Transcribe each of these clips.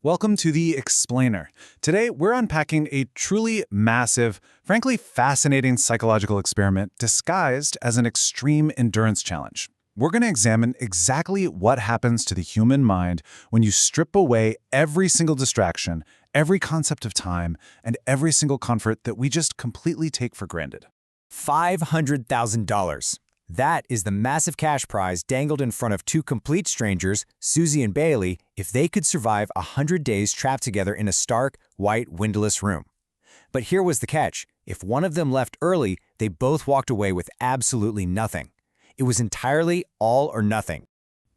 Welcome to The Explainer. Today, we're unpacking a truly massive, frankly fascinating psychological experiment disguised as an extreme endurance challenge. We're going to examine exactly what happens to the human mind when you strip away every single distraction, every concept of time, and every single comfort that we just completely take for granted. $500,000. That is the massive cash prize dangled in front of two complete strangers, Susie and Bailey, if they could survive 100 days trapped together in a stark, white, windowless room. But here was the catch. If one of them left early, they both walked away with absolutely nothing. It was entirely all or nothing.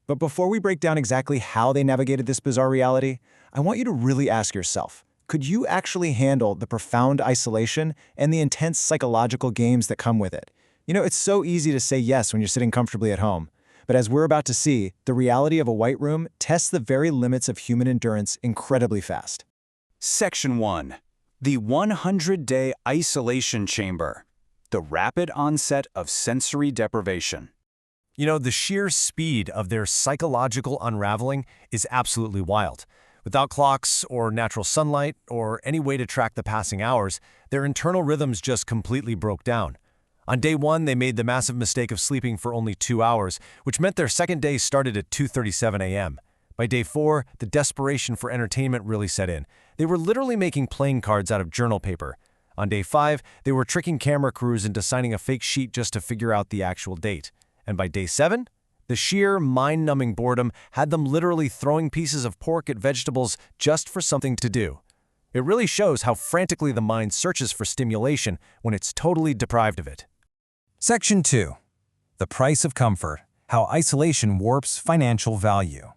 But before we break down exactly how they navigated this bizarre reality, I want you to really ask yourself, could you actually handle the profound isolation and the intense psychological games that come with it? You know, it's so easy to say yes when you're sitting comfortably at home. But as we're about to see, the reality of a white room tests the very limits of human endurance incredibly fast. Section 1. The 100-Day Isolation Chamber. The rapid onset of sensory deprivation. You know, the sheer speed of their psychological unraveling is absolutely wild. Without clocks or natural sunlight or any way to track the passing hours, their internal rhythms just completely broke down. On day 1, they made the massive mistake of sleeping for only 2 hours, which meant their second day started at 2:37 a.m. By day 4, the desperation for entertainment really set in. They were literally making playing cards out of journal paper. On day 5, they were tricking camera crews into signing a fake sheet just to figure out the actual date. And by day 7, the sheer mind-numbing boredom had them literally throwing pieces of pork at vegetables just for something to do. It really shows how frantically the mind searches for stimulation when it's totally deprived of it. Section 2. The Price of Comfort: How Isolation Warps Financial Value.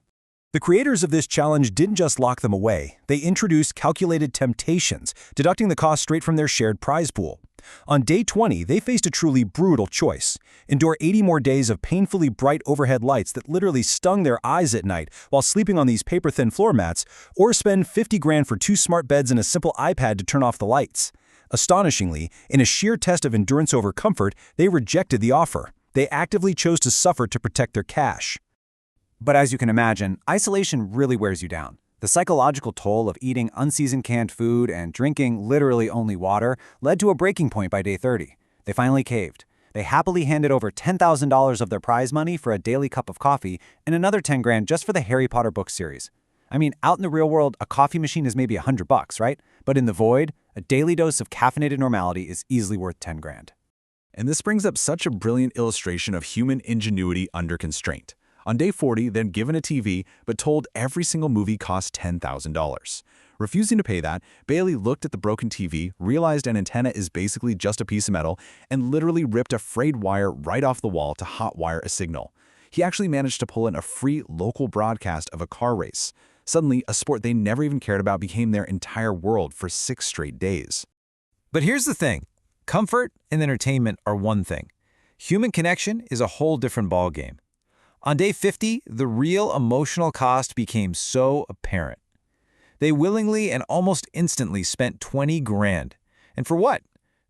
The creators of this challenge didn't just lock them away, they introduced calculated temptations, deducting the cost straight from their shared prize pool. On day 20, they faced a truly brutal choice: endure 80 more days of painfully bright overhead lights that literally stung their eyes at night while sleeping on these paper-thin floor mats, or spend 50 grand for 2 smart beds and a simple iPad to turn off the lights. Astonishingly, in a sheer test of endurance over comfort, they rejected the offer. They actively chose to suffer to protect their cash. But as you can imagine, isolation really wears you down. The psychological toll of eating unseasoned canned food and drinking literally only water led to a breaking point by day 30. They finally caved. They happily handed over $10,000 of their prize money for a daily cup of coffee and another 10 grand just for the Harry Potter book series. I mean, out in the real world, a coffee machine is maybe $100, right? But in the void, a daily dose of caffeinated normality is easily worth 10 grand. And this brings up such a brilliant illustration of human ingenuity under constraint. On day 40, they're given a TV, but told every single movie costs $10,000. Refusing to pay that, Bailey looked at the broken TV, realized an antenna is basically just a piece of metal, and literally ripped a frayed wire right off the wall to hotwire a signal. He actually managed to pull in a free local broadcast of a car race. Suddenly, a sport they never even cared about became their entire world for 6 straight days. But here's the thing. Comfort and entertainment are one thing. Human connection is a whole different ballgame. On day 50, the real emotional cost became so apparent. They willingly and almost instantly spent 20 grand. And for what?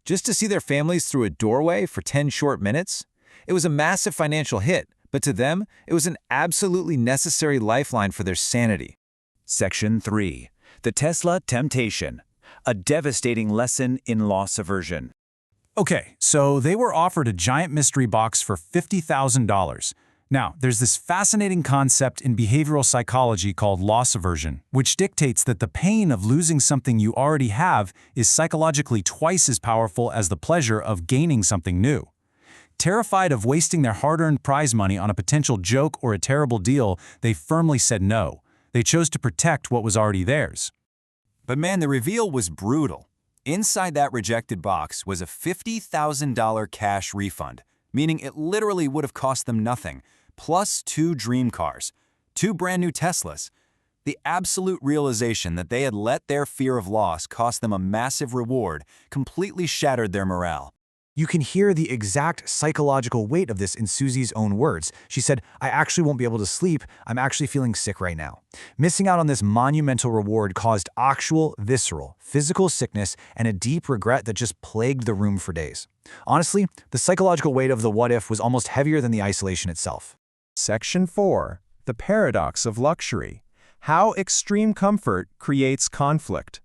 Just to see their families through a doorway for 10 short minutes? It was a massive financial hit, but to them, it was an absolutely necessary lifeline for their sanity. Section 3. The Tesla Temptation. A devastating lesson in loss aversion. Okay, so they were offered a giant mystery box for $50,000. Now, there's this fascinating concept in behavioral psychology called loss aversion, which dictates that the pain of losing something you already have is psychologically twice as powerful as the pleasure of gaining something new. Terrified of wasting their hard-earned prize money on a potential joke or a terrible deal, they firmly said no. They chose to protect what was already theirs. But man, the reveal was brutal. Inside that rejected box was a $50,000 cash refund, meaning it literally would have cost them nothing, plus 2 dream cars, 2 brand new Teslas. The absolute realization that they had let their fear of loss cost them a massive reward completely shattered their morale. You can hear the exact psychological weight of this in Susie's own words. She said, "I actually won't be able to sleep. I'm actually feeling sick right now." Missing out on this monumental reward caused actual, visceral, physical sickness and a deep regret that just plagued the room for days. Honestly, the psychological weight of the what-if was almost heavier than the isolation itself. Section 4. The Paradox of Luxury: How extreme comfort creates conflict.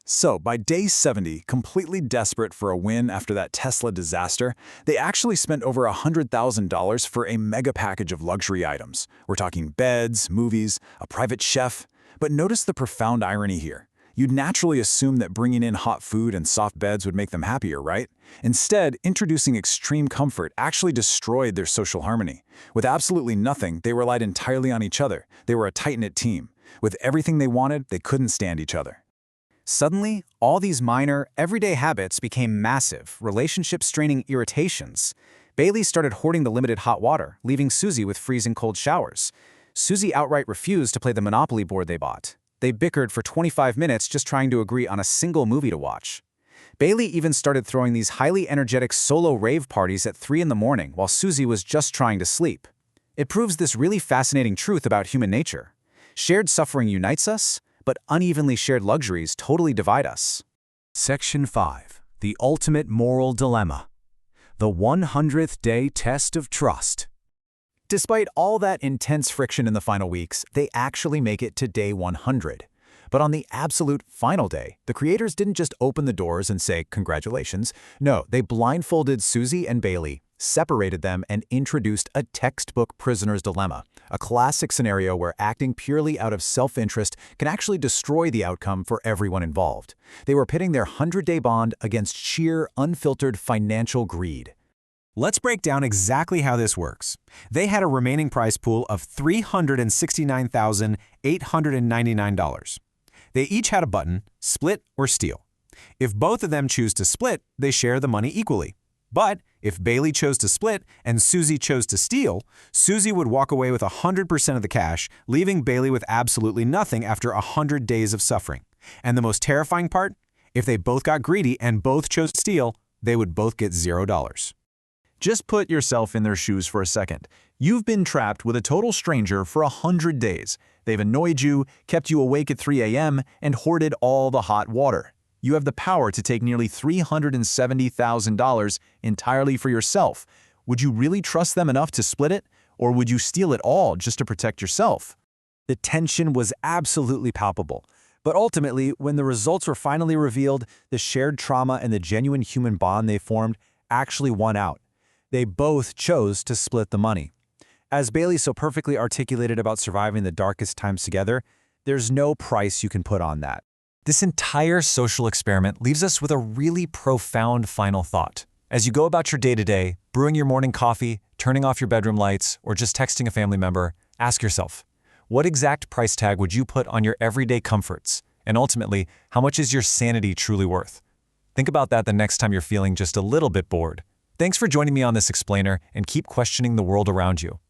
So, by day 70, completely desperate for a win after that Tesla disaster, they actually spent over $100,000 for a mega package of luxury items. We're talking beds, movies, a private chef. But notice the profound irony here. You'd naturally assume that bringing in hot food and soft beds would make them happier, right? Instead, introducing extreme comfort actually destroyed their social harmony. With absolutely nothing, they relied entirely on each other. They were a tight-knit team. With everything they wanted, they couldn't stand each other. Suddenly, all these minor, everyday habits became massive, relationship-straining irritations. Bailey started hoarding the limited hot water, leaving Susie with freezing cold showers. Susie outright refused to play the Monopoly board they bought. They bickered for 25 minutes just trying to agree on a single movie to watch. Bailey even started throwing these highly energetic solo rave parties at 3 in the morning while Susie was just trying to sleep. It proves this really fascinating truth about human nature. Shared suffering unites us, but unevenly shared luxuries totally divide us. Section 5. The Ultimate Moral Dilemma. The 100th Day Test of Trust. Despite all that intense friction in the final weeks, they actually make it to day 100. But on the absolute final day, the creators didn't just open the doors and say, "Congratulations." No, they blindfolded Susie and Bailey, separated them, and introduced a textbook prisoner's dilemma, a classic scenario where acting purely out of self-interest can actually destroy the outcome for everyone involved. They were pitting their 100-day bond against sheer, unfiltered financial greed. Let's break down exactly how this works. They had a remaining prize pool of $369,899. They each had a button, split or steal. If both of them choose to split, they share the money equally. But if Bailey chose to split and Susie chose to steal, Susie would walk away with 100% of the cash, leaving Bailey with absolutely nothing after 100 days of suffering. And the most terrifying part? If they both got greedy and both chose to steal, they would both get $0. Just put yourself in their shoes for a second. You've been trapped with a total stranger for 100 days. They've annoyed you, kept you awake at 3 a.m., and hoarded all the hot water. You have the power to take nearly $370,000 entirely for yourself. Would you really trust them enough to split it? Or would you steal it all just to protect yourself? The tension was absolutely palpable. But ultimately, when the results were finally revealed, the shared trauma and the genuine human bond they formed actually won out. They both chose to split the money. As Bailey so perfectly articulated about surviving the darkest times together, there's no price you can put on that. This entire social experiment leaves us with a really profound final thought. As you go about your day-to-day, brewing your morning coffee, turning off your bedroom lights, or just texting a family member, ask yourself, what exact price tag would you put on your everyday comforts? And ultimately, how much is your sanity truly worth? Think about that the next time you're feeling just a little bit bored. Thanks for joining me on this explainer, and keep questioning the world around you.